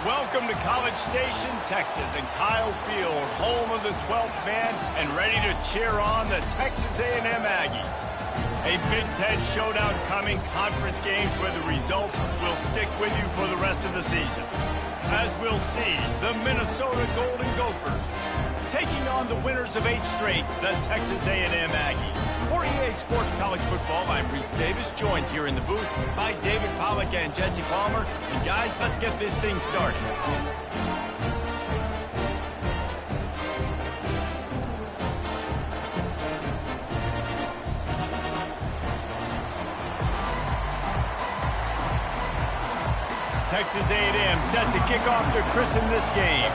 Welcome to College Station, Texas, and Kyle Field, home of the 12th man, and ready to cheer on the Texas A&M Aggies. A Big Ten showdown coming, conference games where the results will stick with you for the rest of the season. As we'll see, the Minnesota Golden Gophers taking on the winners of 8 straight, the Texas A&M Aggies. For EA Sports College Football, I'm Reese Davis, joined here in the booth by David Pollack and Jesse Palmer. And guys, let's get this thing started. Texas A&M set to kick off to christen this game.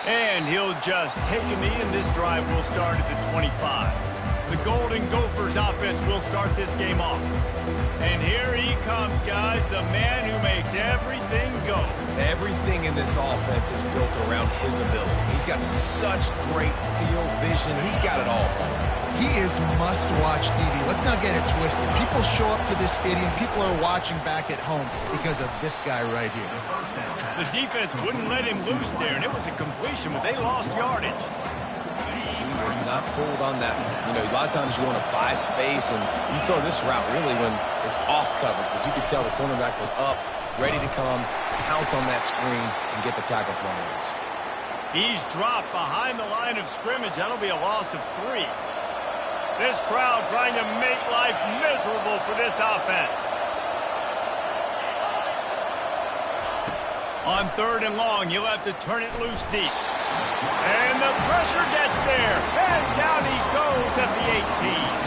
And he'll just take a knee, and this drive will start at the 25. The Golden Gophers offense will start this game off. And here he comes, guys, the man who makes everything go. Everything in this offense is built around his ability. He's got such great field vision. He's got it all. He is must-watch TV. Let's not get it twisted. People show up to this stadium. People are watching back at home because of this guy right here. The defense wouldn't let him loose there, and it was a completion, but they lost yardage. He was not fooled on that. You know, a lot of times you want to buy space, and you throw this route really when it's off coverage. But you could tell the cornerback was up, ready to come, pounce on that screen, and get the tackle for him. He's dropped behind the line of scrimmage. That'll be a loss of 3. This crowd trying to make life miserable for this offense. On 3rd and long, he'll have to turn it loose deep. And the pressure gets there. And down he goes at the 18.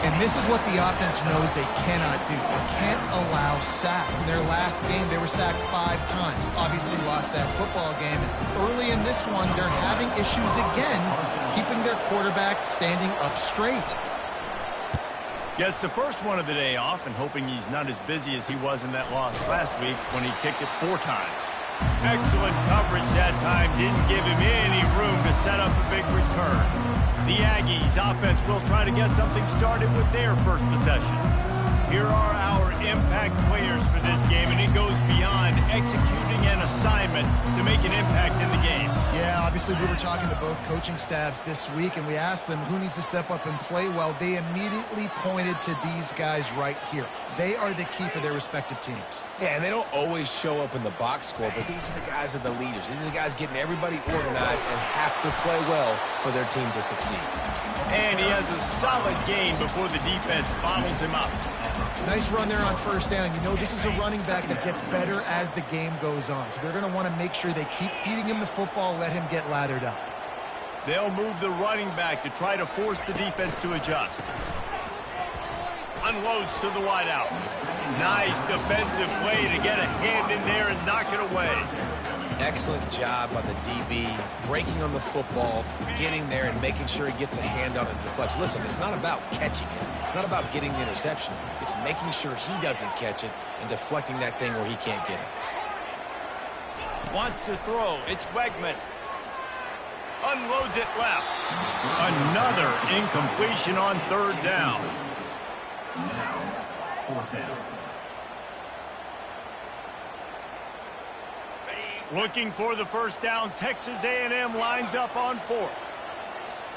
And this is what the offense knows they cannot do. They can't allow sacks. In their last game, they were sacked 5 times. Obviously lost that football game. And early in this one, they're having issues again, keeping their quarterback standing up straight. Gets the first one of the day off, and hoping he's not as busy as he was in that loss last week when he kicked it 4 times. Excellent coverage that time. Didn't give him any room to set up a big return. The Aggies offense will try to get something started with their first possession. Here are our impact players for this game, and it goes beyond executing an assignment to make an impact in the game. Yeah, obviously we were talking to both coaching staffs this week, and we asked them who needs to step up and play well. They immediately pointed to these guys right here. They are the key for their respective teams. Yeah, and they don't always show up in the box score, but these are the guys that are the leaders. These are the guys getting everybody organized and have to play well for their team to succeed. And he has a solid gain before the defense bottles him up. Nice run there on 1st down. You know, this is a running back that gets better as the game goes on. So they're going to want to make sure they keep feeding him the football, let him get lathered up. They'll move the running back to try to force the defense to adjust. Unloads to the wideout. Nice defensive play to get a hand in there and knock it away. Excellent job by the DB, breaking on the football, getting there and making sure he gets a hand on it and deflects. Listen, it's not about catching it. It's not about getting the interception. It's making sure he doesn't catch it and deflecting that thing where he can't get it. Wants to throw. It's Wegman. Unloads it left. Another incompletion on 3rd down. Now, 4th down. Looking for the first down, Texas A&M lines up on 4th.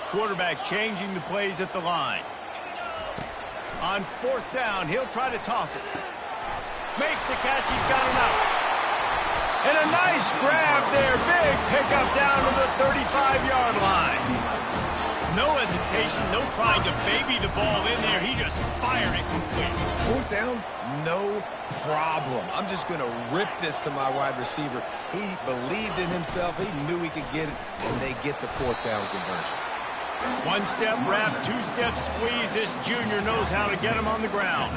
Quarterback changing the plays at the line. On 4th down, he'll try to toss it. Makes the catch, he's got enough. And a nice grab there, big pickup down to the 35-yard line. No hesitation, no trying to baby the ball in there. He just fired it complete. 4th down, no problem. I'm just going to rip this to my wide receiver. He believed in himself. He knew he could get it, and they get the 4th down conversion. 1-step wrap, 2-step squeeze. This junior knows how to get him on the ground.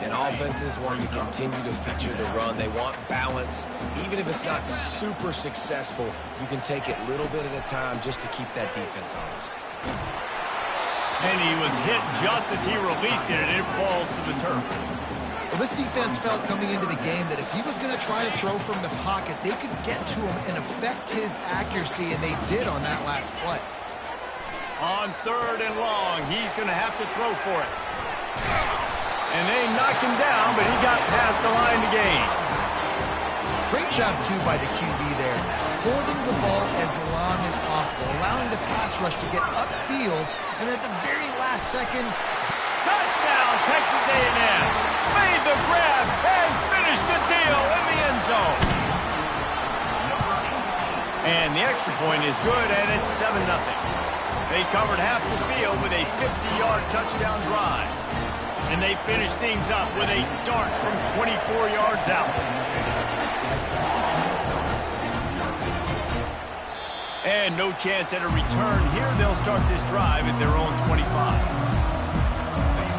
And offenses want to continue to feature the run. They want balance. Even if it's not super successful, you can take it little bit at a time just to keep that defense honest. And he was hit just as he released it, and it falls to the turf. Well, this defense felt coming into the game that if he was going to try to throw from the pocket, they could get to him and affect his accuracy, and they did on that last play. On 3rd and long, he's going to have to throw for it. And they knock him down, but he got past the line to gain. Great job, too, by the QB there. Holding the ball as long as possible, allowing the pass rush to get upfield, and at the very last second... Touchdown, Texas A&M. Made the grab and finished the deal in the end zone. And the extra point is good, and it's 7-0. They covered half the field with a 50-yard touchdown drive. And they finished things up with a dart from 24 yards out. And no chance at a return here. They'll start this drive at their own 25.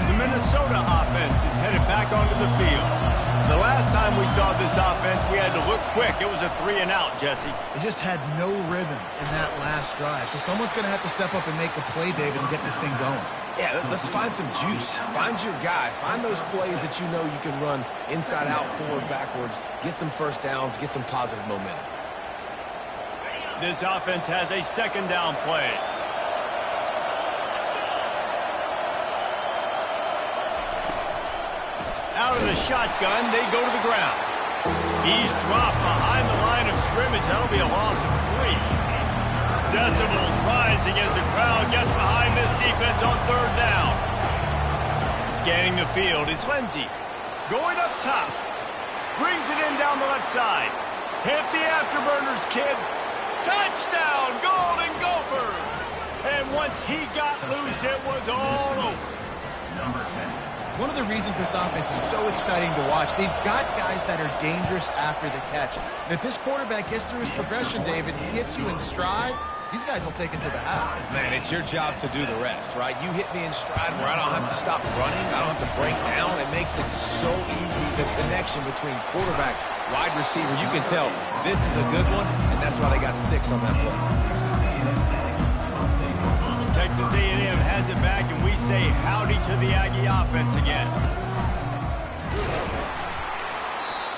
The Minnesota offense is headed back onto the field. The last time we saw this offense, we had to look quick. It was a 3-and-out, Jesse. They just had no rhythm in that last drive. So someone's going to have to step up and make a play, David, and get this thing going. Yeah, let's find some juice. Find your guy. Find those plays that you know you can run inside out, forward, backwards. Get some first downs. Get some positive momentum. This offense has a 2nd down play. Out of the shotgun, they go to the ground. He's dropped behind the line of scrimmage. That'll be a loss of 3. Decibels rising as the crowd gets behind this defense on 3rd down. Scanning the field, it's Lindsey. Going up top. Brings it in down the left side. Hit the afterburners, kid. Touchdown, Golden Gophers! And once he got loose, it was all over. Number 10. One of the reasons this offense is so exciting to watch, they've got guys that are dangerous after the catch. And if this quarterback gets through his progression, David, he hits you in stride, these guys will take it to the house. Man, it's your job to do the rest, right? You hit me in stride where I don't have to stop running. I don't have to break down. It makes it so easy, the connection between quarterback, wide receiver. You can tell this is a good one, and that's why they got 6 on that play. Texas A&M has it back, and we say howdy to the Aggie offense again.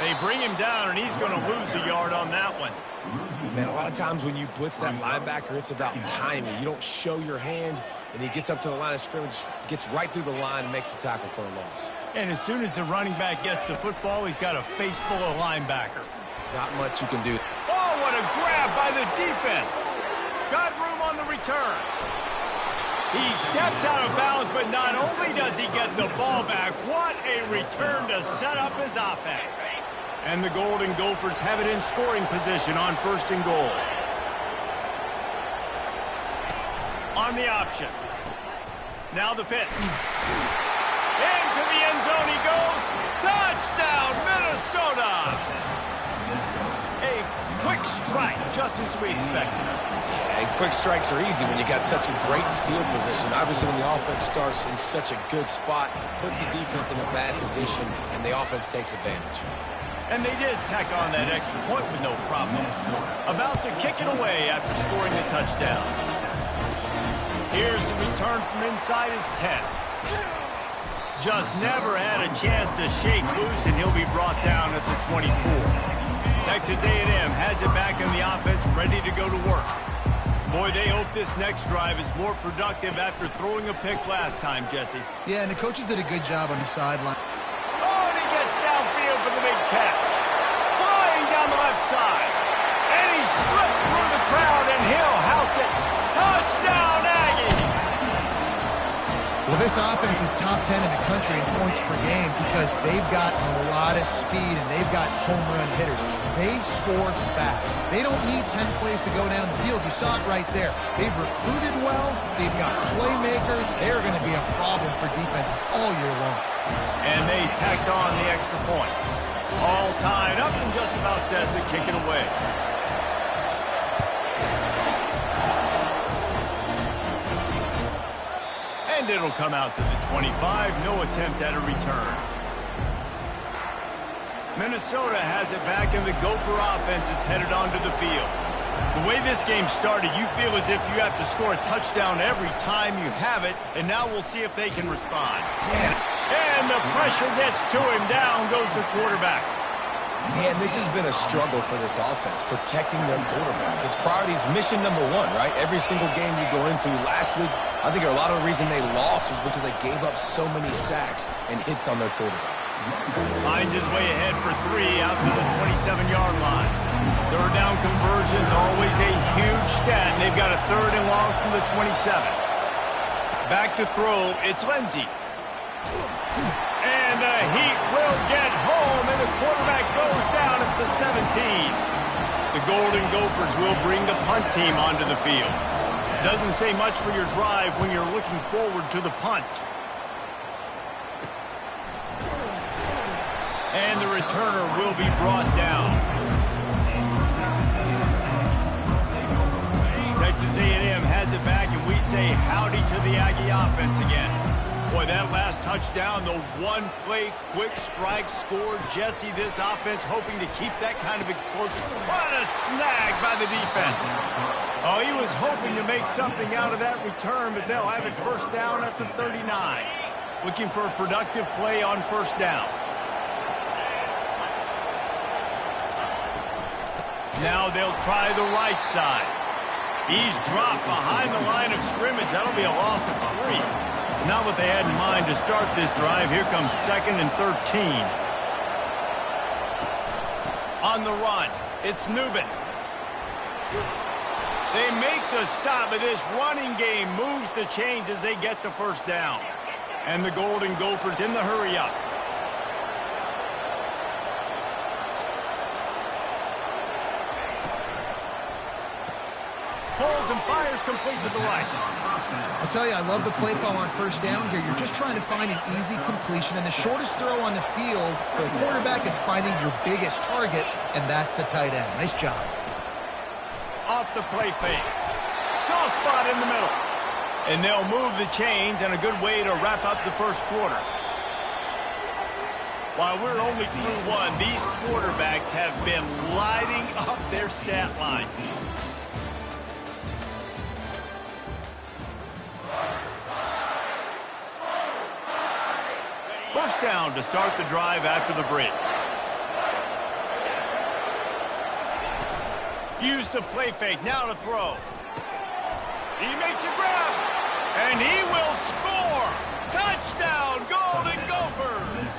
They bring him down, and he's going to lose a yard on that one. Man, a lot of times when you blitz that linebacker, it's about timing. You don't show your hand, and he gets up to the line of scrimmage, gets right through the line, and makes the tackle for a loss. And as soon as the running back gets the football, he's got a face full of linebacker. Not much you can do. Oh, what a grab by the defense. Got room on the return. He steps out of bounds, but not only does he get the ball back, what a return to set up his offense. And the Golden Gophers have it in scoring position on 1st and goal. On the option. Now the pitch. Into the end zone he goes. Touchdown, Minnesota! A quick strike, just as we expected. And quick strikes are easy when you got such a great field position. Obviously, when the offense starts in such a good spot, puts the defense in a bad position, and the offense takes advantage. And they did tack on that extra point with no problem. About to kick it away after scoring the touchdown. Here's the return from inside his 10. Just never had a chance to shake loose, and he'll be brought down at the 24. Texas A&M has it back in the offense, ready to go to work. Boy, they hope this next drive is more productive after throwing a pick last time, Jesse. Yeah, and the coaches did a good job on the sideline. Oh, and he gets downfield for the big catch. Flying down the left side. And he slipped through the crowd, and he'll house it. Touchdown, Aggie! Well, this offense is top 10 in the country in points per game because they've got a lot of speed and they've got home run hitters. They score fast. They don't need 10 plays to go down the field. You saw it right there. They've recruited well. They've got playmakers. They're going to be a problem for defenses all year long. And they tacked on the extra point. All tied up and just about set to kick it away. And it'll come out to the 25. No attempt at a return. Minnesota has it back, and the Gopher offense is headed onto the field. The way this game started, you feel as if you have to score a touchdown every time you have it, and now we'll see if they can respond. And the pressure gets to him. Down goes the quarterback. Man, this has been a struggle for this offense, protecting their quarterback. It's priorities mission number one, right? Every single game you go into. Last week, I think a lot of the reason they lost was because they gave up so many sacks and hits on their quarterback. Hines is way ahead for 3 out to the 27-yard line. Third down conversion's always a huge stat, and they've got a 3rd and long from the 27. Back to throw, it's Lindsey. And the Heat will get home, and the quarterback goes down at the 17. The Golden Gophers will bring the punt team onto the field. Doesn't say much for your drive when you're looking forward to the punt. And the returner will be brought down. Texas A&M has it back, and we say howdy to the Aggie offense again. Boy, that last touchdown, the one-play quick strike score. Jesse, this offense hoping to keep that kind of explosive. What a snag by the defense. Oh, he was hoping to make something out of that return, but they'll have it first down at the 39. Looking for a productive play on first down. Now they'll try the right side. He's dropped behind the line of scrimmage. That'll be a loss of 3. Not what they had in mind to start this drive. Here comes 2nd and 13. On the run, it's Newman. They make the stop, but this running game moves the chains as they get the first down. And the Golden Gophers in the hurry-up. Holds and fires complete to the right. I'll tell you, I love the play call on first down here. You're just trying to find an easy completion, and the shortest throw on the field for the quarterback is finding your biggest target, and that's the tight end. Nice job. Off the play fake. Soft spot in the middle. And they'll move the chains, and a good way to wrap up the first quarter. While we're only through 1, these quarterbacks have been lighting up their stat line. First down to start the drive after the break. Use the play fake, now to throw. He makes a grab, and he will score! Touchdown, Golden Gophers!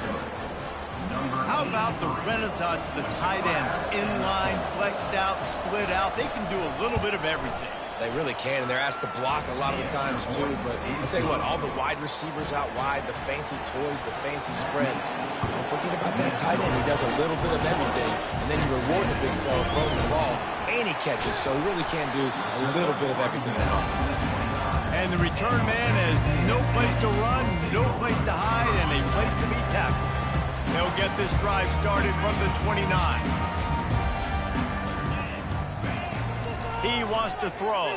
How about the renaissance of the tight ends? Inline, flexed out, split out. They can do a little bit of everything. They really can, and they're asked to block a lot of the times, too. But I'll tell you what, all the wide receivers out wide, the fancy toys, the fancy spread. Don't forget about that tight end. He does a little bit of everything, and then you reward the big fella throwing the ball, and he catches. So he really can do a little bit of everything in an offense. And the return man has no place to run, no place to hide, and a place to be tackled. They'll get this drive started from the 29. He wants to throw.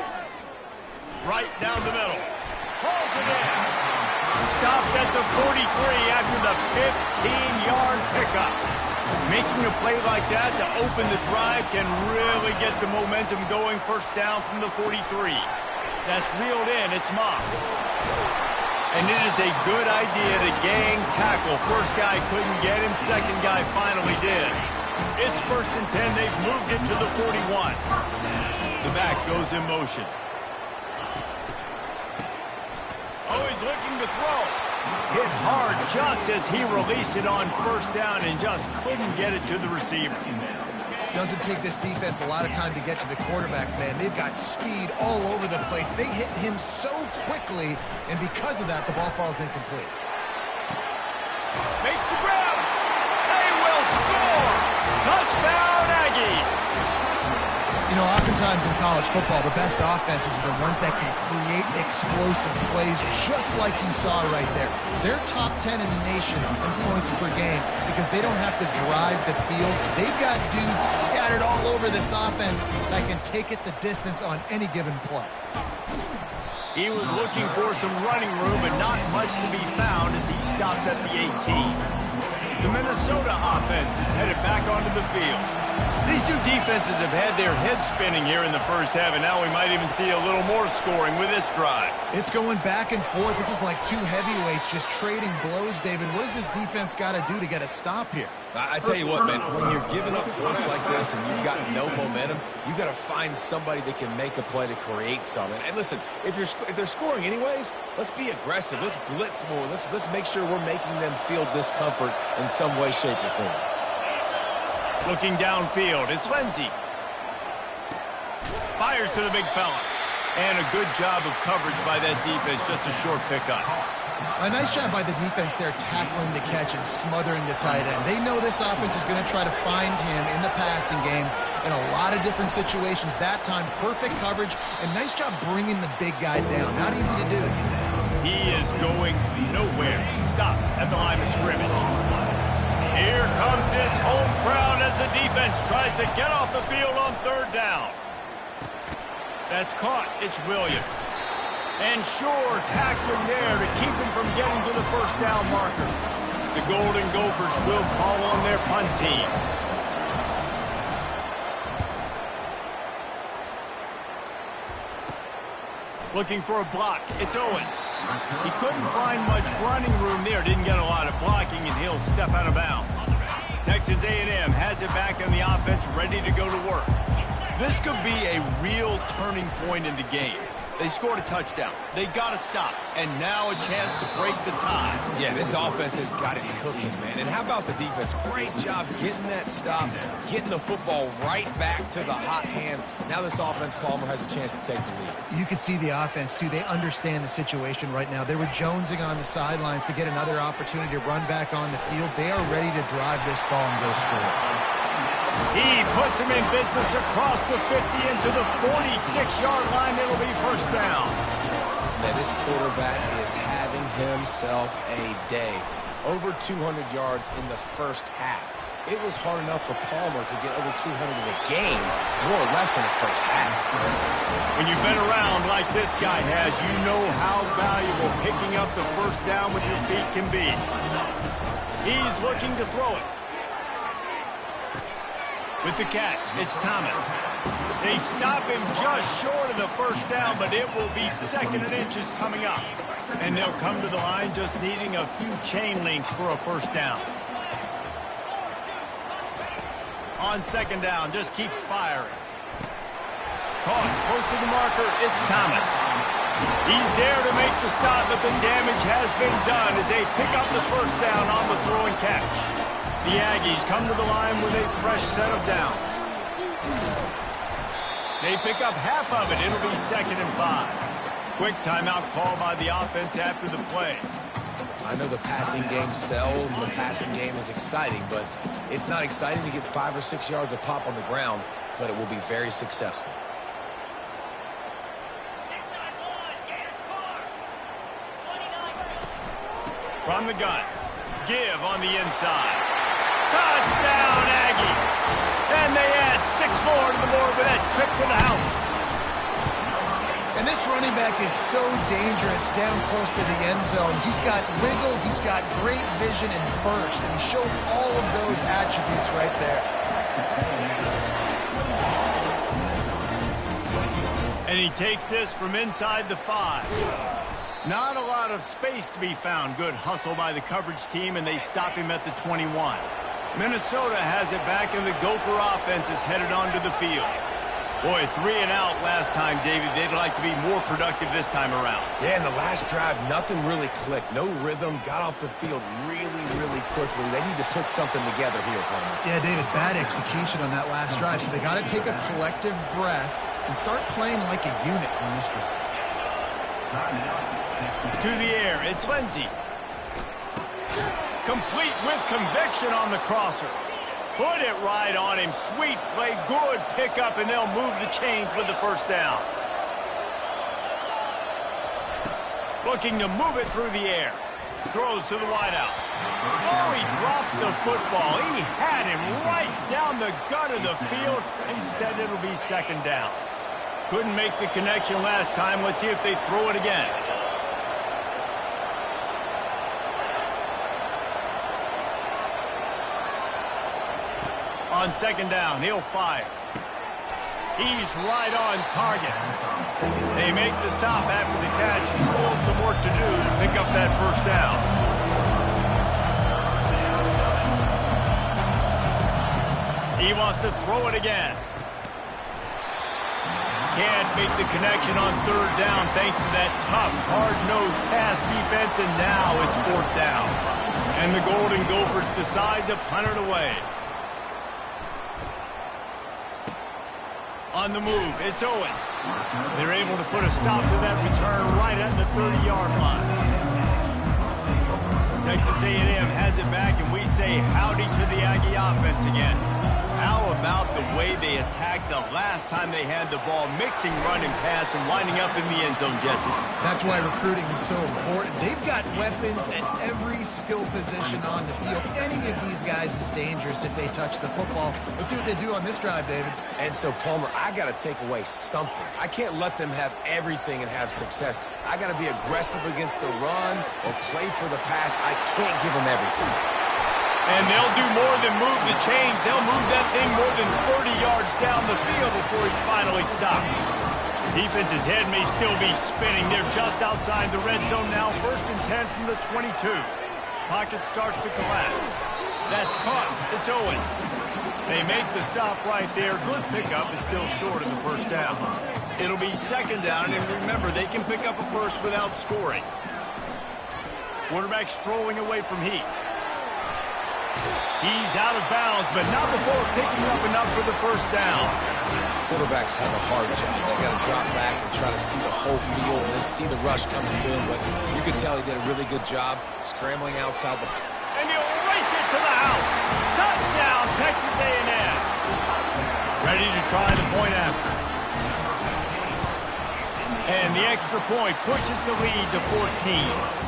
Right down the middle. Pulls it in. Stopped at the 43 after the 15-yard pickup. Making a play like that to open the drive can really get the momentum going. First down from the 43. That's reeled in. It's Moss. And it is a good idea to gang tackle. First guy couldn't get him. Second guy finally did. It's 1st and 10. They've moved it to the 41. The back goes in motion. Oh, he's looking to throw. Hit hard just as he released it on first down and just couldn't get it to the receiver. Doesn't take this defense a lot of time to get to the quarterback, man. They've got speed all over the place. They hit him so quickly, and because of that, the ball falls incomplete. Makes the grab. They will score. Touchdown, Aggies. You know, oftentimes in college football, the best offenses are the ones that can create explosive plays, just like you saw right there. They're top 10 in the nation in points per game because they don't have to drive the field. They've got dudes scattered all over this offense that can take it the distance on any given play. He was looking for some running room, but not much to be found as he stopped at the 18. The Minnesota offense is headed back onto the field. These two defenses have had their heads spinning here in the first half, and now we might even see a little more scoring with this drive. It's going back and forth. This is like two heavyweights just trading blows, David. What does this defense got to do to get a stop here? I tell you what, man, when you're giving up points like this and you've got no momentum, you got to find somebody that can make a play to create something. And listen, if they're scoring anyways, let's be aggressive. Let's blitz more. Let's make sure we're making them feel discomfort in some way, shape, or form. Looking downfield, it's Lindsey. Fires to the big fella. And a good job of coverage by that defense, just a short pickup. A nice job by the defense there tackling the catch and smothering the tight end. They know this offense is going to try to find him in the passing game in a lot of different situations. That time, perfect coverage, and nice job bringing the big guy down. Not easy to do. He is going nowhere. Stop at the line of scrimmage. Here comes this home crowd as the defense tries to get off the field on third down. That's caught. It's Williams. And sure, tackling there to keep him from getting to the first down marker. The Golden Gophers will call on their punt team. Looking for a block. It's Owens. He couldn't find much running room there. Didn't get a lot of blocking, and he'll step out of bounds. Texas A&M has it back in the offense, ready to go to work. This could be a real turning point in the game. They scored a touchdown. They got to stop. And now a chance to break the tie. Yeah, this offense has got it cooking, man. And how about the defense? Great job getting that stop, getting the football right back to the hot hand. Now this offense, Palmer, has a chance to take the lead. You can see the offense, too. They understand the situation right now. They were jonesing on the sidelines to get another opportunity to run back on the field. They are ready to drive this ball and go score. He puts him in business across the 50 into the 46-yard line. It'll be first down. Man, this quarterback is having himself a day. Over 200 yards in the first half. It was hard enough for Palmer to get over 200 in a game, more or less in the first half. When you've been around like this guy has, you know how valuable picking up the first down with your feet can be. He's looking to throw it. With the catch, it's Thomas. They stop him just short of the first down, but it will be second and inches coming up. And they'll come to the line just needing a few chain links for a first down. On second down, just keeps firing. Caught close to the marker, it's Thomas. He's there to make the stop, but the damage has been done as they pick up the first down on the throw and catch. The Aggies come to the line with a fresh set of downs. They pick up half of it. It'll be 2nd and 5. Quick timeout call by the offense after the play. I know the passing game sells, and the passing game is exciting, but it's not exciting to get 5 or 6 yards of pop on the ground, but it will be very successful. From the gun, give on the inside. Touchdown, Aggie! And they add 6 more to the board with that trip to the house. And this running back is so dangerous down close to the end zone. He's got wiggle, he's got great vision and burst, and he showed all of those attributes right there. And he takes this from inside the 5. Not a lot of space to be found. Good hustle by the coverage team, and they stop him at the 21. Minnesota has it back, and the Gopher offense is headed onto the field. Boy, 3 and out last time, David. They'd like to be more productive this time around. Yeah, in the last drive, nothing really clicked. No rhythm, got off the field really, really quickly. They need to put something together here, Palmer. Yeah, David, bad execution on that last drive, so they got to take a collective breath and start playing like a unit on this drive. To the air, it's Lindsey. Complete with conviction on the crosser. Put it right on him. Sweet play, good pickup, and they'll move the chains with the first down. Looking to move it through the air. Throws to the wideout. Oh, he drops the football. He had him right down the gut of the field. Instead, it'll be 2nd down. Couldn't make the connection last time. Let's see if they throw it again. On second down, he'll fire. He's right on target. They make the stop after the catch. Still some work to do to pick up that first down. He wants to throw it again. Can't make the connection on third down thanks to that tough, hard-nosed pass defense, and now it's fourth down. And the Golden Gophers decide to punt it away. On the move, it's Owens. They're able to put a stop to that return right at the 30-yard line. Texas A&M has it back, and we say howdy to the Aggie offense again. How about the way they attacked the last time they had the ball, mixing run and pass and winding up in the end zone, Jesse? That's why recruiting is so important. They've got weapons at every skill position on the field. Any of these guys is dangerous if they touch the football. Let's see what they do on this drive, David. And so, Palmer, I got to take away something. I can't let them have everything and have success. I got to be aggressive against the run or play for the pass. I can't give them everything. And they'll do more than move the chains. They'll move that thing more than 30 yards down the field before he's finally stopped. The defense's head may still be spinning. They're just outside the red zone now. 1st and 10 from the 22. Pocket starts to collapse. That's caught. It's Owens. They make the stop right there. Good pickup. It's still short of the first down. It'll be second down, and remember, they can pick up a first without scoring. Quarterback strolling away from Heat. He's out of bounds, but not before picking up enough for the first down. Quarterbacks have a hard job. They got to drop back and try to see the whole field and then see the rush coming to him. But you can tell he did a really good job scrambling outside the... And he'll race it to the house. Touchdown, Texas A&M. Ready to try the point after. And the extra point pushes the lead to 14.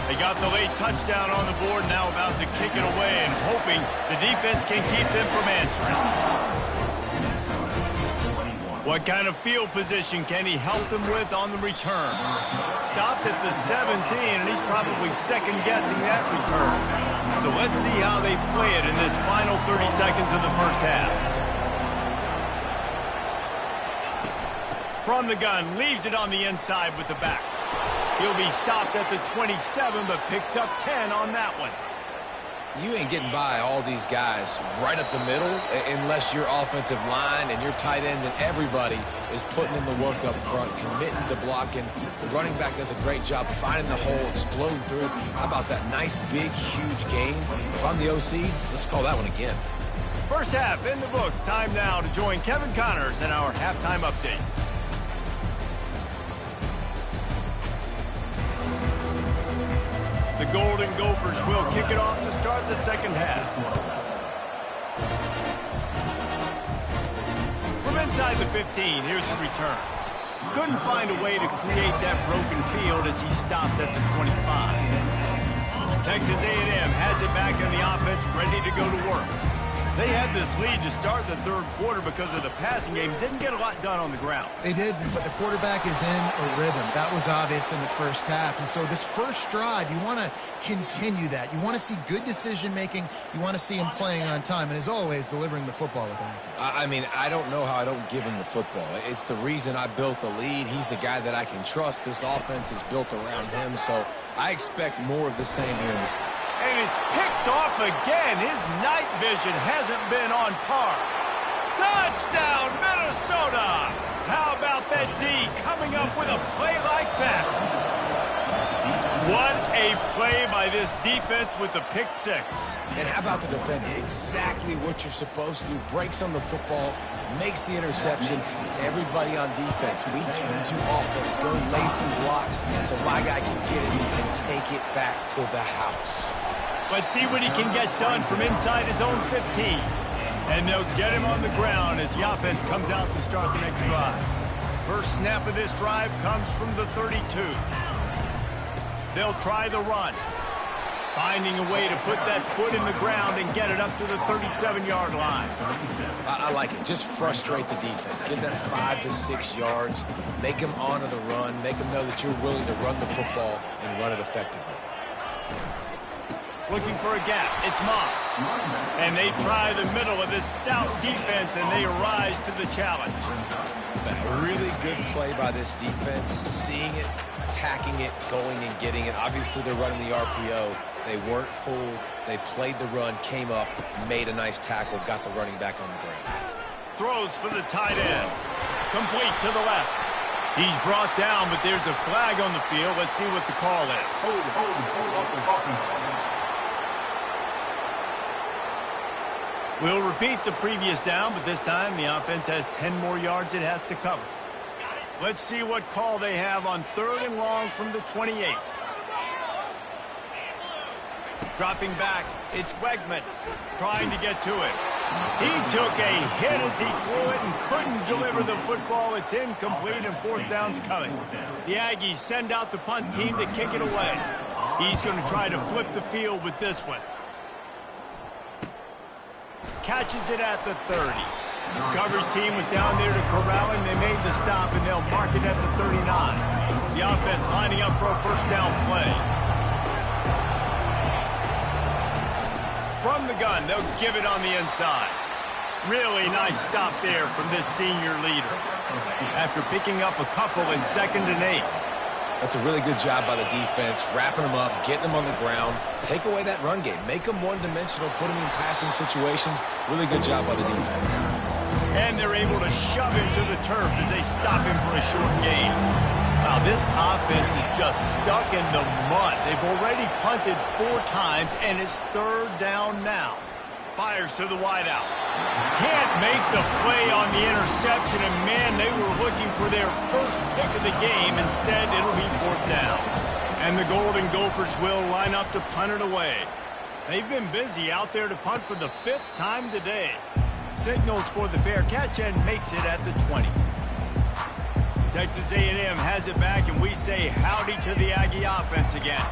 They got the late touchdown on the board, now about to kick it away and hoping the defense can keep them from answering. What kind of field position can he help them with on the return? Stopped at the 17, and he's probably second-guessing that return. So let's see how they play it in this final 30 seconds of the first half. From the gun, leaves it on the inside with the back. He'll be stopped at the 27, but picks up 10 on that one. You ain't getting by all these guys right up the middle unless your offensive line and your tight ends and everybody is putting in the work up front, committing to blocking. The running back does a great job finding the hole, exploding through it. How about that nice, big, huge gain? If I'm the OC, let's call that one again. First half in the books. Time now to join Kevin Connors in our halftime update. The Golden Gophers will kick it off to start the second half. From inside the 15, here's the return. Couldn't find a way to create that broken field as he stopped at the 25. Texas A&M has it back in the offense, ready to go to work. They had this lead to start the third quarter because of the passing game. Didn't get a lot done on the ground. They did, but the quarterback is in a rhythm. That was obvious in the first half. And so this first drive, you want to continue that. You want to see good decision-making. You want to see him playing on time. And as always, delivering the football with accuracy. I mean, I don't know how I don't give him the football. It's the reason I built the lead. He's the guy that I can trust. This offense is built around him. So I expect more of the same here in this. And it's picked off again. His night vision hasn't been on par. Touchdown, Minnesota! How about that D coming up with a play like that? What a play by this defense with the pick six. And how about the defender? Exactly what you're supposed to do. Breaks on the football, makes the interception. Everybody on defense, we turn to offense. Go lay some blocks so my guy can get it and take it back to the house. Let's see what he can get done from inside his own 15. And they'll get him on the ground as the offense comes out to start the next drive. First snap of this drive comes from the 32. They'll try the run. Finding a way to put that foot in the ground and get it up to the 37-yard line. I like it. Just frustrate the defense. Get that 5 to 6 yards. Make them honor the run. Make them know that you're willing to run the football and run it effectively. Looking for a gap. It's Moss. And they try the middle of this stout defense, and they rise to the challenge. A really good play by this defense, seeing it, attacking it, going and getting it. Obviously, they're running the RPO. They weren't fooled. They played the run, came up, made a nice tackle, got the running back on the ground. Throws for the tight end. Complete to the left. He's brought down, but there's a flag on the field. Let's see what the call is. We'll repeat the previous down, but this time the offense has 10 more yards it has to cover. Let's see what call they have on 3rd and long from the 28. Dropping back, it's Wegman trying to get to it. He took a hit as he threw it and couldn't deliver the football. It's incomplete and 4th down's coming. The Aggies send out the punt team to kick it away. He's going to try to flip the field with this one. Catches it at the 30. Gophers team was down there to corral him. They made the stop, and they'll mark it at the 39. The offense lining up for a 1st down play. From the gun, they'll give it on the inside. Really nice stop there from this senior leader. After picking up a couple in 2nd and 8. That's a really good job by the defense, wrapping them up, getting them on the ground. Take away that run game. Make them one-dimensional, put them in passing situations. Really good job by the defense. And they're able to shove him to the turf as they stop him for a short gain. Wow, this offense is just stuck in the mud. They've already punted 4 times, and it's 3rd down now. Fires to the wideout. Can't make the play on the interception, and man, they were looking for their first pick of the game. Instead, it'll be 4th down. And the Golden Gophers will line up to punt it away. They've been busy out there to punt for the 5th time today. Signals for the fair catch and makes it at the 20. Texas A&M has it back, and we say howdy to the Aggie offense again.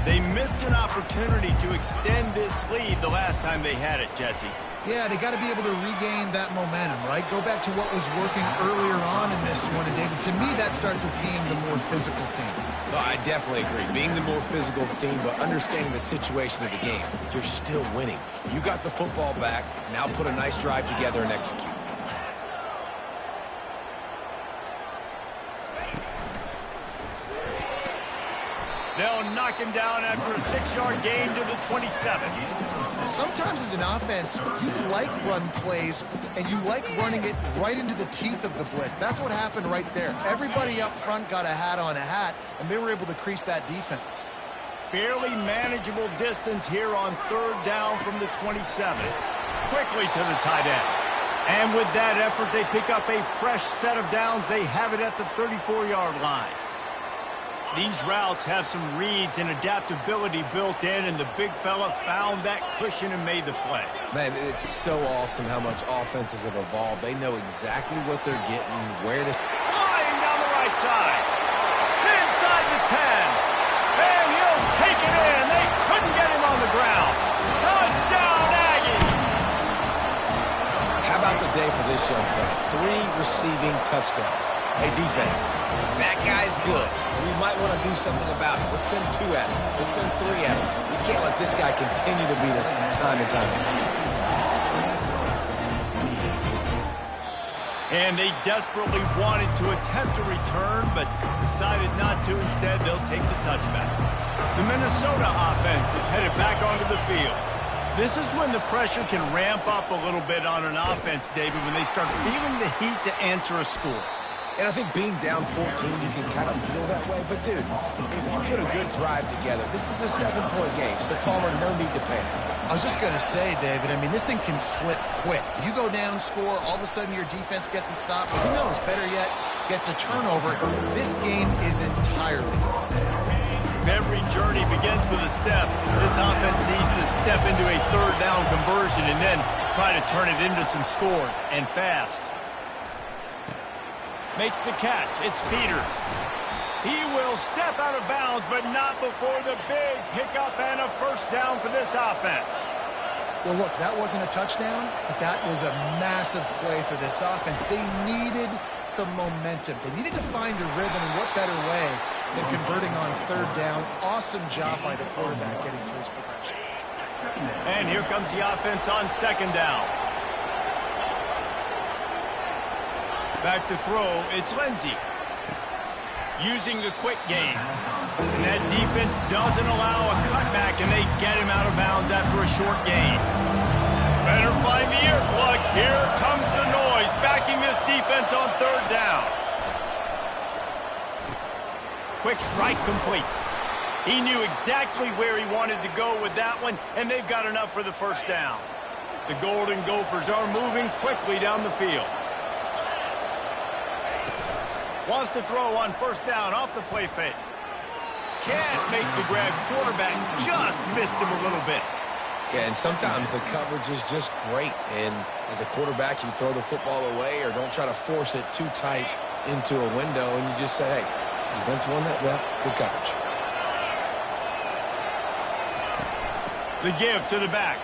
They missed an opportunity to extend this lead the last time they had it, Jesse. Yeah, they got to be able to regain that momentum, right? Go back to what was working earlier on in this one. And David, to me, that starts with being the more physical team. No, I definitely agree. Being the more physical team, but understanding the situation of the game. You're still winning. You got the football back. Now put a nice drive together and execute. They'll knock him down after a 6-yard gain to the 27. Sometimes as an offense, you like run plays, and you like running it right into the teeth of the blitz. That's what happened right there. Everybody up front got a hat on a hat, and they were able to crease that defense. Fairly manageable distance here on 3rd down from the 27. Quickly to the tight end. And with that effort, they pick up a fresh set of downs. They have it at the 34-yard line. These routes have some reads and adaptability built in, and the big fella found that cushion and made the play. Man, it's so awesome how much offenses have evolved. They know exactly what they're getting, where to... Flying down the right side. Inside the 10. And he'll take it in. They couldn't get him on the ground. Touchdown, Aggie. How about the day for this young fella? 3 receiving touchdowns. Hey, defense, that guy's good. We might want to do something about it. Let's send 2 at him. Let's send 3 at him. We can't let this guy continue to beat us time and time again. And they desperately wanted to attempt a return, but decided not to. Instead, they'll take the touchback. The Minnesota offense is headed back onto the field. This is when the pressure can ramp up a little bit on an offense, David, when they start feeling the heat to answer a score. And I think being down 14, you can kind of feel that way. But, dude, if you put a good drive together, this is a 7-point game. So, Palmer, no need to panic. I was just going to say, David, I mean, this thing can flip quick. You go down, score, all of a sudden your defense gets a stop. Who knows? Better yet, gets a turnover. This game is entirely different. If every journey begins with a step, this offense needs to step into a 3rd down conversion and then try to turn it into some scores, and fast. Makes the catch. It's Peters. He will step out of bounds, but not before the big pickup and a 1st down for this offense. Well, look, that wasn't a touchdown, but that was a massive play for this offense. They needed some momentum. They needed to find a rhythm, and what better way than converting on 3rd down. Awesome job by the quarterback getting through his progression. And here comes the offense on second down. Back to throw, it's Lindsey. Using the quick game. And that defense doesn't allow a cutback, and they get him out of bounds after a short gain. Better find the earplugs. Here comes the noise, backing this defense on third down. Quick strike complete. He knew exactly where he wanted to go with that one, and they've got enough for the first down. The Golden Gophers are moving quickly down the field. Wants to throw on first down off the play fake. Can't make the grab. Quarterback just missed him a little bit. Yeah, and sometimes the coverage is just great. And as a quarterback, you throw the football away or don't try to force it too tight into a window, and you just say, hey, defense won that well, good coverage. The give to the back.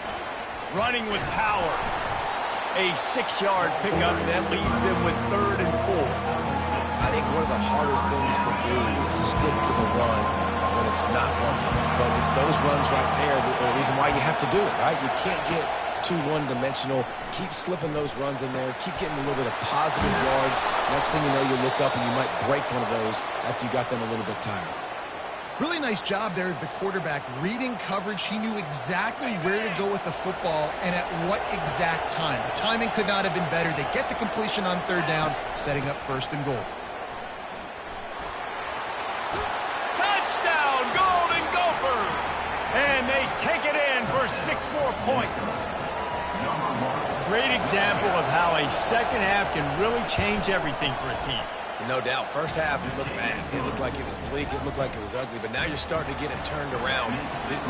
Running with power. A 6-yard pickup that leaves them with 3rd and 4. I think one of the hardest things to do is stick to the run when it's not working. But it's those runs right there that are the reason why you have to do it, right? You can't get too one-dimensional. Keep slipping those runs in there. Keep getting a little bit of positive yards. Next thing you know, you look up and you might break one of those after you got them a little bit tired. Really nice job there of the quarterback reading coverage. He knew exactly where to go with the football and at what exact time. The timing could not have been better. They get the completion on third down, setting up 1st and goal. Touchdown, Golden Gophers! And they take it in for 6 more points. Great example of how a second half can really change everything for a team. No doubt. First half, it looked bad. It looked like it was bleak. It looked like it was ugly. But now you're starting to get it turned around.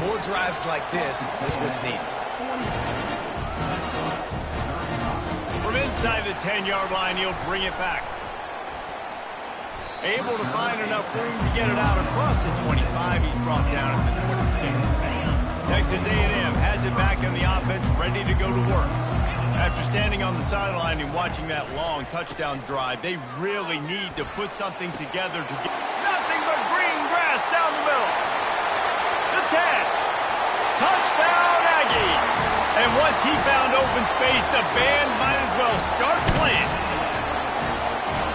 More drives like this is what's needed. From inside the 10-yard line, he'll bring it back. Able to find enough room to get it out across the 25. He's brought down at the 26. Texas A&M has it back in the offense, ready to go to work. After standing on the sideline and watching that long touchdown drive, they really need to put something together to get nothing but green grass down the middle. The 10. Touchdown, Aggies. And once he found open space, the band might as well start playing.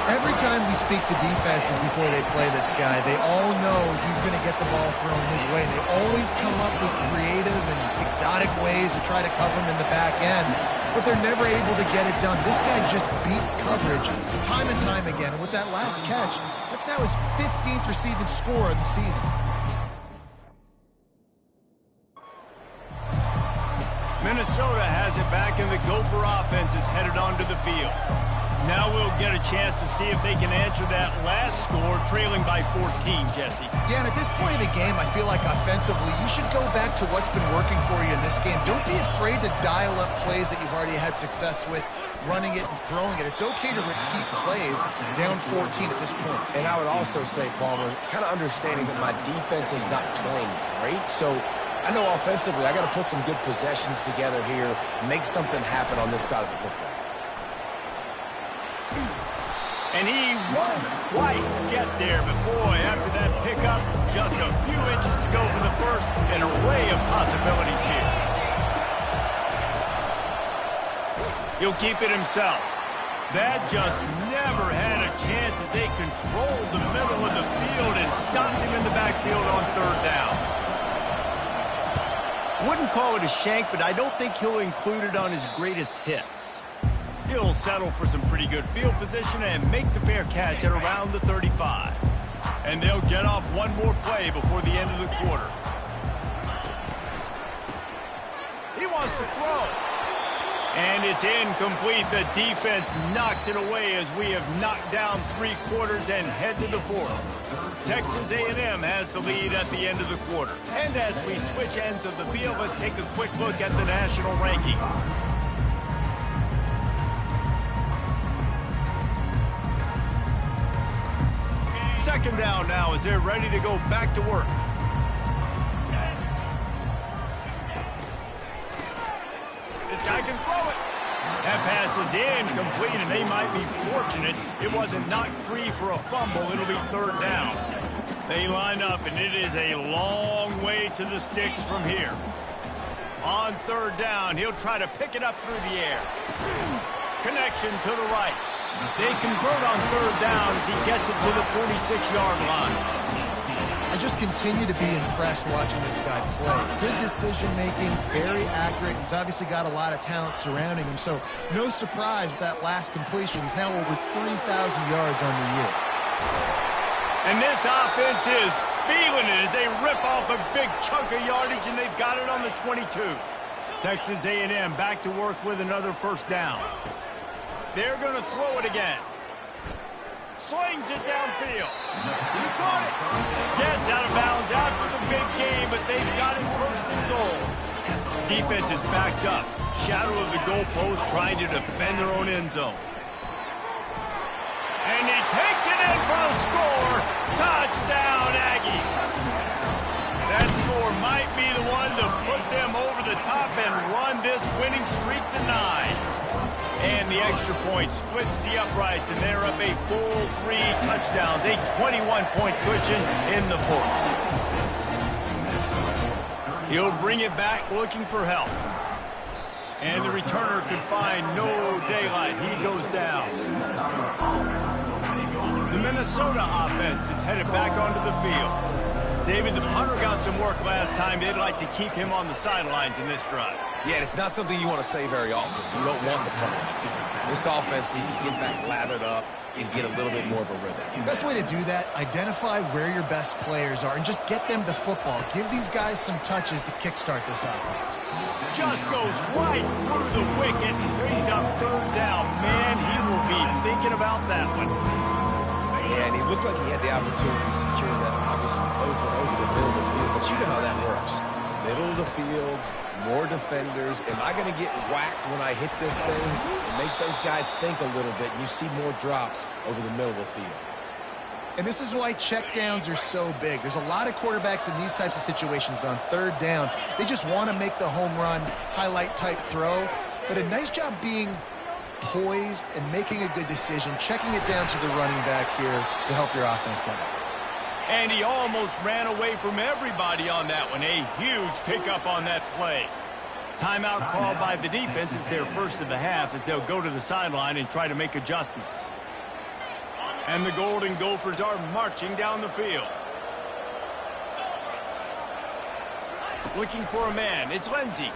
Every time we speak to defenses before they play this guy, they all know he's going to get the ball thrown his way. They always come up with creative and exotic ways to try to cover him in the back end, but they're never able to get it done. This guy just beats coverage time and time again. And with that last catch, that's now his 15th receiving score of the season. Minnesota has it back, and the Gopher offense is headed onto the field. Now we'll get a chance to see if they can answer that last score, trailing by 14, Jesse. Yeah, and at this point in the game, I feel like offensively, you should go back to what's been working for you in this game. Don't be afraid to dial up plays that you've already had success with, running it and throwing it. It's okay to repeat plays down 14 at this point. And I would also say, Palmer, kind of understanding that my defense is not playing great, so I know offensively I got to put some good possessions together here, make something happen on this side of the football. And he won't quite get there, but boy, after that pickup, just a few inches to go for the first, an array of possibilities here. He'll keep it himself. That just never had a chance as they controlled the middle of the field and stopped him in the backfield on third down. Wouldn't call it a shank, but I don't think he'll include it on his greatest hits. He'll settle for some pretty good field position and make the fair catch at around the 35. And they'll get off one more play before the end of the quarter. He wants to throw. And it's incomplete. The defense knocks it away as we have knocked down 3 quarters and head to the 4th. Texas A&M has the lead at the end of the quarter. And as we switch ends of the field, let's take a quick look at the national rankings. Second down now as they're ready to go back to work. This guy can throw it. That pass is incomplete, and they might be fortunate it wasn't knocked free for a fumble. It'll be third down. They line up, and it is a long way to the sticks from here. On third down, he'll try to pick it up through the air. Connection to the right. They convert on third down as he gets it to the 46-yard line. I just continue to be impressed watching this guy play. Good decision-making, very accurate. He's obviously got a lot of talent surrounding him, so no surprise with that last completion. He's now over 3,000 yards on the year. And this offense is feeling it as they rip off a big chunk of yardage, and they've got it on the 22. Texas A&M back to work with another first down. They're going to throw it again. Slings it downfield. He caught it. Gets out of bounds after the big game, but they've got it first and goal. Defense is backed up. Shadow of the goalpost trying to defend their own end zone. And he takes it in for the score. Touchdown, Aggies. That score might be the one to put them over the top and run this winning streak to 9. And the extra point splits the uprights, and they're up a full 3 touchdowns, a 21-point cushion in the fourth. He'll bring it back looking for help. And the returner could find no daylight. He goes down. The Minnesota offense is headed back onto the field. David, the punter got some work last time. They'd like to keep him on the sidelines in this drive. Yeah, it's not something you want to say very often. You don't want the punter. This offense needs to get back lathered up and get a little bit more of a rhythm. Best way to do that, identify where your best players are and just get them the football. Give these guys some touches to kickstart this offense. Just goes right through the wicket and brings up third down. Man, he will be thinking about that one. Yeah, and he looked like he had the opportunity to secure that, obviously open over the middle of the field, but you know how that works. Middle of the field, more defenders. Am I going to get whacked when I hit this thing? It makes those guys think a little bit, and you see more drops over the middle of the field. And this is why checkdowns are so big. There's a lot of quarterbacks in these types of situations on third down. They just want to make the home run, highlight-type throw, but a nice job being poised and making a good decision, checking it down to the running back here to help your offense out. And he almost ran away from everybody on that one. A huge pickup on that play. Timeout called by the defense. It's their first of the half as they'll go to the sideline and try to make adjustments. And the Golden Gophers are marching down the field. Looking for a man. It's Lindsey.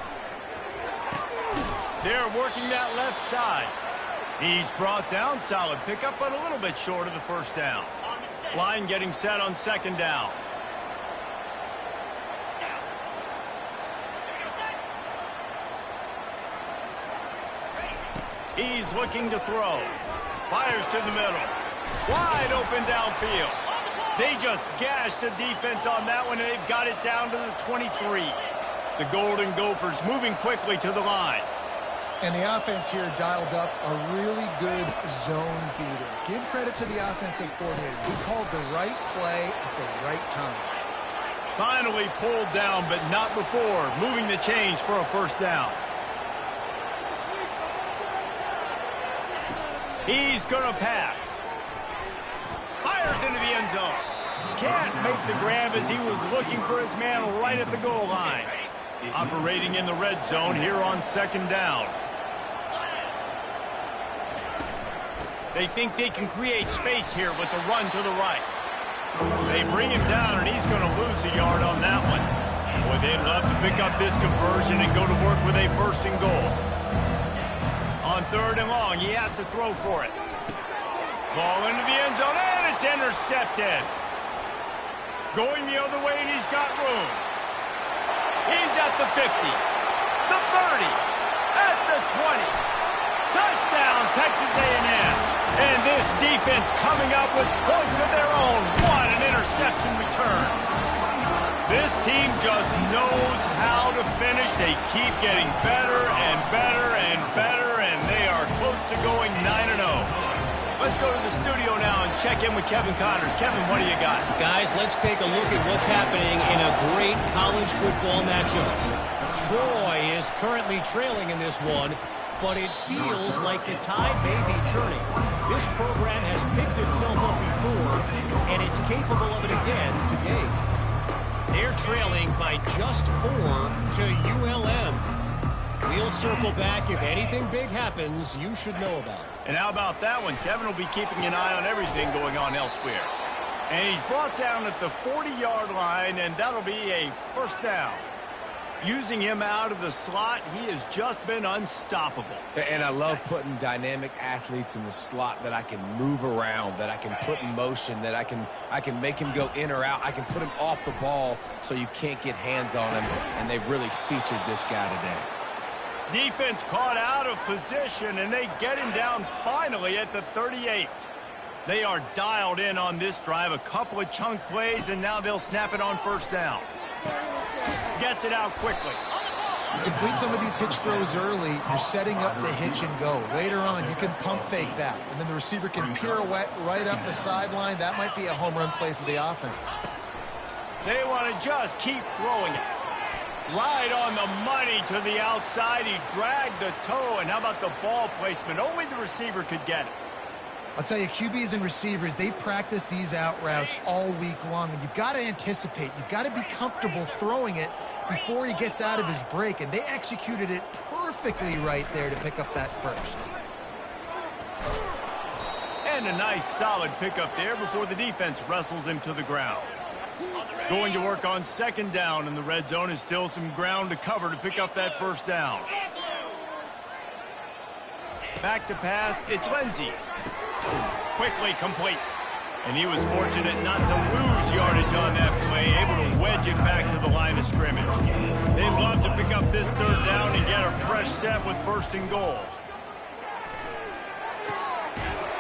They're working that left side. He's brought down. Solid pickup, but a little bit short of the first down. Line getting set on second down. He's looking to throw. Fires to the middle. Wide open downfield. They just gashed the defense on that one, and they've got it down to the 23. The Golden Gophers moving quickly to the line. And the offense here dialed up a really good zone beater. Give credit to the offensive coordinator. He called the right play at the right time. Finally pulled down, but not before. Moving the chains for a first down. He's going to pass. Fires into the end zone. Can't make the grab as he was looking for his man right at the goal line. Operating in the red zone here on second down. They think they can create space here with a run to the right. They bring him down, and he's going to lose a yard on that one. Boy, they'd love to pick up this conversion and go to work with a first and goal. On third and long, he has to throw for it. Ball into the end zone, and it's intercepted. Going the other way, and he's got room. He's at the 50, the 30, at the 20. Touchdown, Texas A&M. And this defense coming up with points of their own. What an interception return. This team just knows how to finish. They keep getting better and better and better, and they are close to going 9-0. Let's go to the studio now and check in with Kevin Connors. Kevin, what do you got? Guys, let's take a look at what's happening in a great college football matchup. Troy is currently trailing in this one, but it feels like the tide may be turning. This program has picked itself up before, and it's capable of it again today. They're trailing by just 4 to ULM. We'll circle back if anything big happens you should know about. And how about that one? Kevin will be keeping an eye on everything going on elsewhere. And he's brought down at the 40-yard line, and that'll be a first down. Using him out of the slot, he has just been unstoppable. And I love putting dynamic athletes in the slot that I can move around, that I can put in motion, that I can make him go in or out. I can put him off the ball so you can't get hands on him, and they've really featured this guy today. Defense caught out of position, and they get him down finally at the 38. They are dialed in on this drive. A couple of chunk plays, and now they'll snap it on first down. Gets it out quickly. You complete some of these hitch throws early, you're setting up the hitch and go. Later on, you can pump fake that, and then the receiver can pirouette right up the sideline. That might be a home run play for the offense. They want to just keep throwing it. Right on the money to the outside. He dragged the toe, and how about the ball placement? Only the receiver could get it. I'll tell you, QBs and receivers, they practice these out routes all week long, and you've got to anticipate. You've got to be comfortable throwing it before he gets out of his break, and they executed it perfectly right there to pick up that first. And a nice, solid pickup there before the defense wrestles him to the ground. Going to work on second down, and the red zone is still some ground to cover to pick up that first down. Back to pass, it's Lindsey. Quickly complete. And he was fortunate not to lose yardage on that play, able to wedge it back to the line of scrimmage. They'd love to pick up this third down and get a fresh set with first and goal.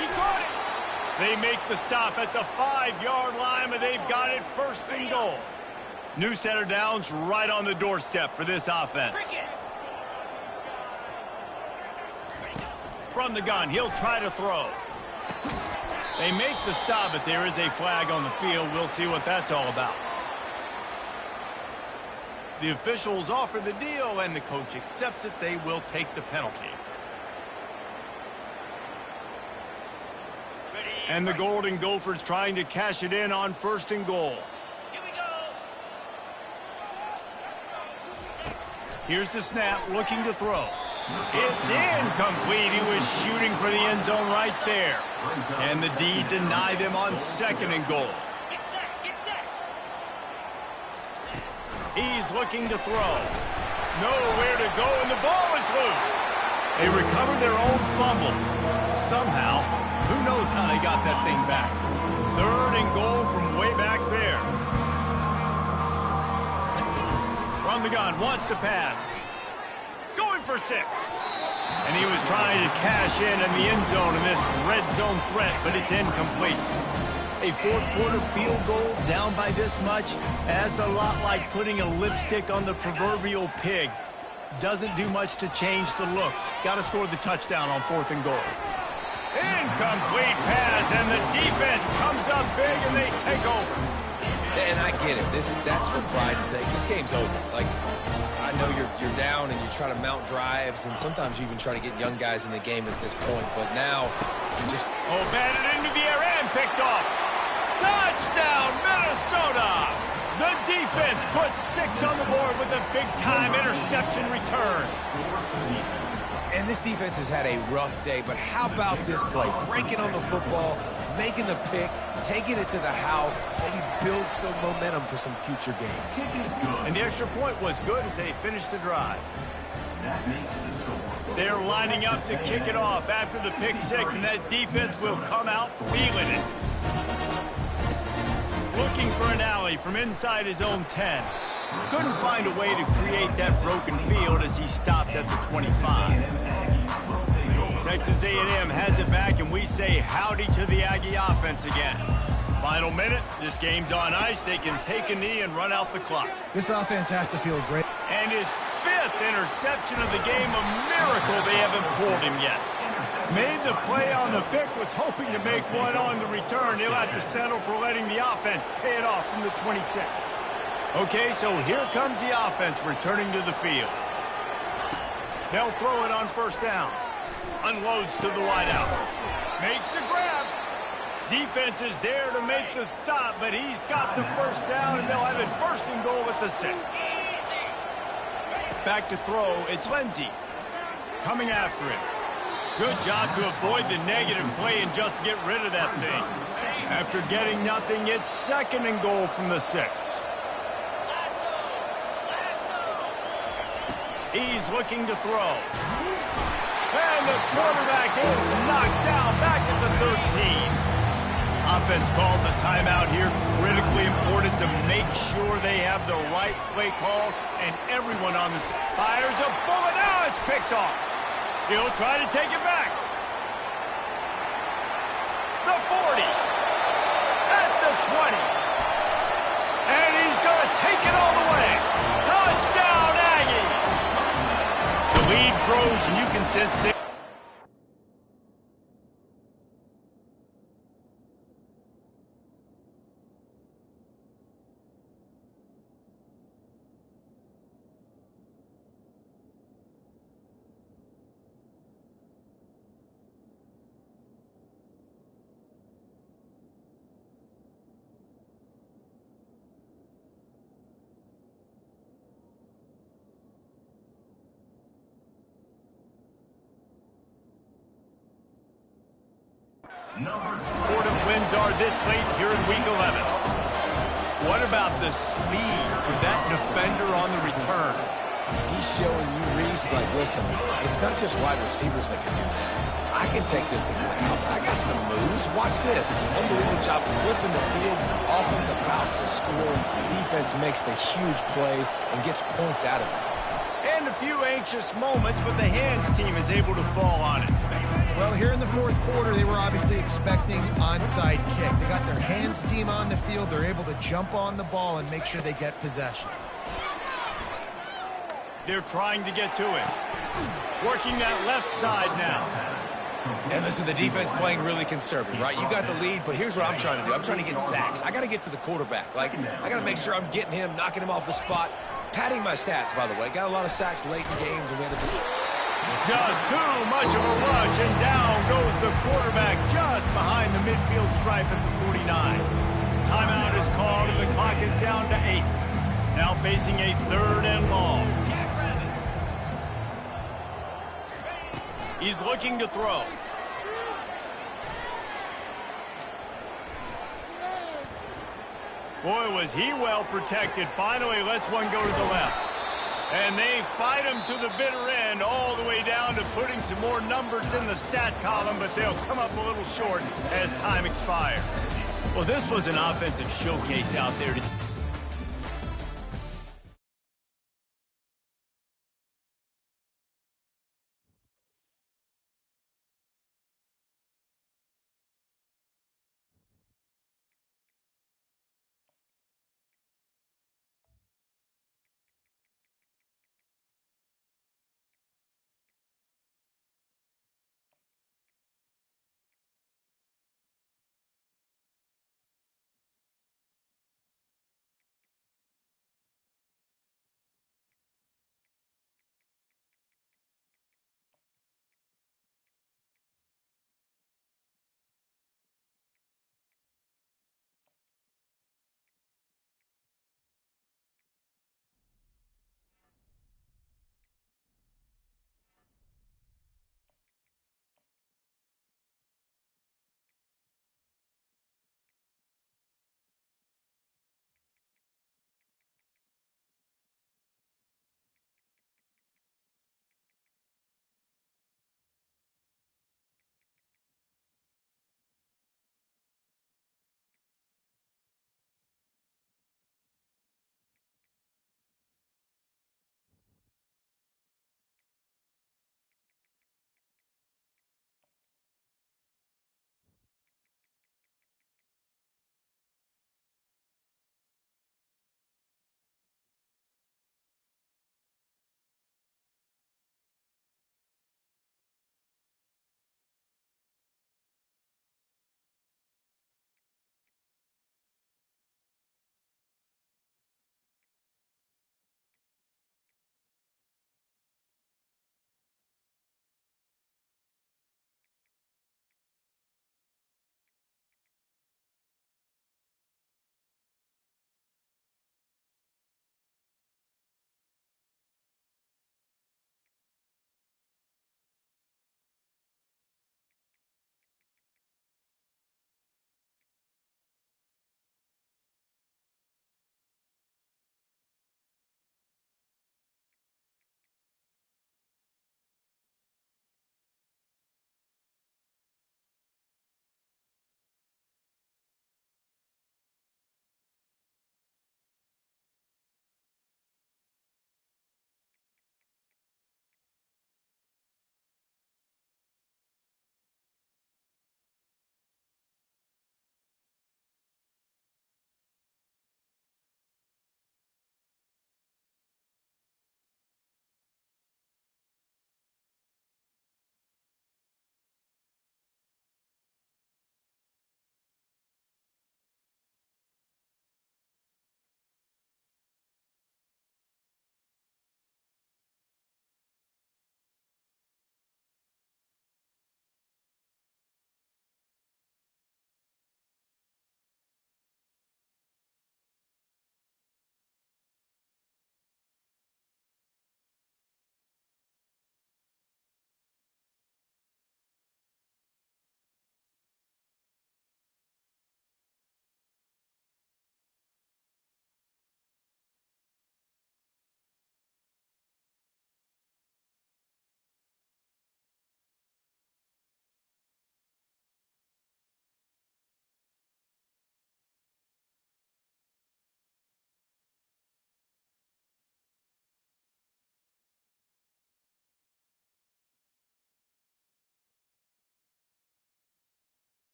He caught it. They make the stop at the 5-yard line, but they've got it first and goal. New set of downs right on the doorstep for this offense. From the gun, he'll try to throw. They make the stop, but there is a flag on the field. We'll see what that's all about. The officials offer the deal, and the coach accepts it. They will take the penalty. And the Golden Gophers trying to cash it in on first and goal. Here's the snap, looking to throw. It's incomplete. He was shooting for the end zone right there. And the D deny them on second and goal. He's looking to throw. Nowhere to go, and the ball is loose. They recover their own fumble. Somehow, who knows how they got that thing back. Third and goal from way back there. From the gun, wants to pass. Going for 6. And he was trying to cash in the end zone in this red zone threat, but it's incomplete. A fourth-quarter field goal down by this much, that's a lot like putting a lipstick on the proverbial pig. Doesn't do much to change the looks. Got to score the touchdown on fourth and goal. Incomplete pass, and the defense comes up big, and they take over. And I get it. That's for pride's sake. This game's over. Like, I know you're down and you're trying to mount drives, and sometimes you even try to get young guys in the game at this point. But now, you just... Oh, batted into the air and picked off. Touchdown, Minnesota! The defense puts 6 on the board with a big-time interception return. And this defense has had a rough day, but how about this play? Breaking on the football, making the pick, taking it to the house, maybe build some momentum for some future games. And the extra point was good as they finished the drive. They're lining up to kick it off after the pick 6, and that defense will come out feeling it. Looking for an alley from inside his own 10. Couldn't find a way to create that broken field as he stopped at the 25. Texas A&M has it back, and we say howdy to the Aggie offense again. Final minute, this game's on ice. They can take a knee and run out the clock. This offense has to feel great. And his 5th interception of the game, a miracle they haven't pulled him yet. Made the play on the pick, was hoping to make one on the return. He'll have to settle for letting the offense pay it off from the 26. Okay, so here comes the offense returning to the field. They'll throw it on first down. Unloads to the wideout. Makes the grab. Defense is there to make the stop, but he's got the first down, and they'll have it first and goal at the 6. Back to throw, it's Lindsey. Coming after him. Good job to avoid the negative play and just get rid of that thing. After getting nothing, it's second and goal from the 6. He's looking to throw. And the quarterback is knocked down back at the 13. Offense calls a timeout here. Critically important to make sure they have the right play call, and everyone on the side fires a bullet. Now it's picked off. He'll try to take it back. The 40. At the 20. And he's going to take it all the way. Touchdown, Aggies. The lead grows, and you can sense that. Important wins are this late here in Week 11. What about the speed of that defender on the return? He's showing you, Reese, like, listen, it's not just wide receivers that can do that. I can take this thing to the house. I got some moves. Watch this. Unbelievable job flipping the field. Offense about to score. Defense makes the huge plays and gets points out of it. And a few anxious moments, but the hands team is able to fall on it. Well, here in the fourth quarter, they were obviously expecting onside kick. They got their hands team on the field. They're able to jump on the ball and make sure they get possession. They're trying to get to it. Working that left side now. And listen, the defense playing really conservative, right? You got the lead, but here's what I'm trying to do. I'm trying to get sacks. I got to get to the quarterback. Like, I got to make sure I'm getting him, knocking him off the spot. Padding my stats, by the way. Got a lot of sacks late in games, and we had to... Just too much of a rush, and down goes the quarterback just behind the midfield stripe at the 49. Timeout is called, and the clock is down to 8. Now facing a 3rd and long. He's looking to throw. Boy, was he well protected. Finally lets one go to the left. And they fight him to the bitter end, all the way down to putting some more numbers in the stat column, but they'll come up a little short as time expires. Well, this was an offensive showcase out there today.